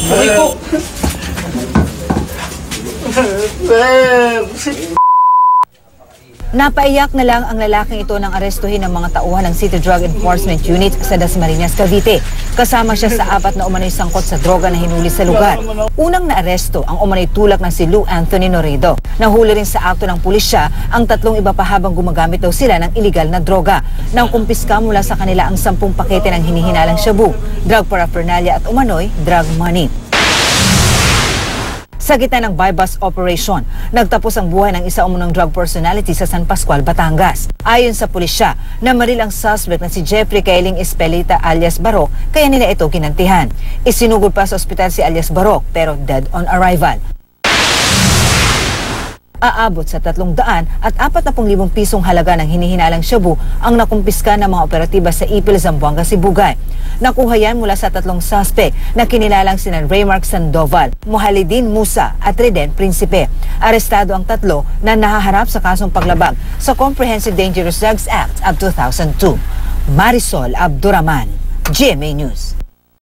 Aray ko! Napaiyak na lang ang lalaking ito nang arestuhin ng mga tauhan ng City Drug Enforcement Unit sa Dasmariñas, Cavite. Kasama siya sa 4 na umano'y sangkot sa droga na hinuli sa lugar. Unang naaresto ang umano'y tulak ng si Lou Anthony Noredo. Nahuli rin sa akto ng pulisya ang 3 iba pa habang gumagamit daw sila ng iligal na droga. Nang kumpiska mula sa kanila ang 10 pakete ng hinihinalang shabu, drug paraphernalia at umano'y drug money. Sa gitna ng buy-bust operation, nagtapos ang buhay ng isa umunong drug personality sa San Pascual, Batangas. Ayon sa pulisya, namaril ang suspect na si Jeffrey Kailing Espelita alias Barok, kaya nila ito ginantihan. Isinugod pa sa ospital si alias Barok pero dead on arrival. Aabot sa 300 at 40,000 pisong halaga ng hinihinalang shabu ang nakumpiska ng mga operatiba sa Ipil, Zamboanga, Sibugay. Nakuha yan mula sa 3 suspect na kinilalang sina Raymark Sandoval, Muhalidin Musa at Reden Principe. Arestado ang 3 na nahaharap sa kasong paglabag sa Comprehensive Dangerous Drugs Act of 2002. Marisol Abduraman, GMA News.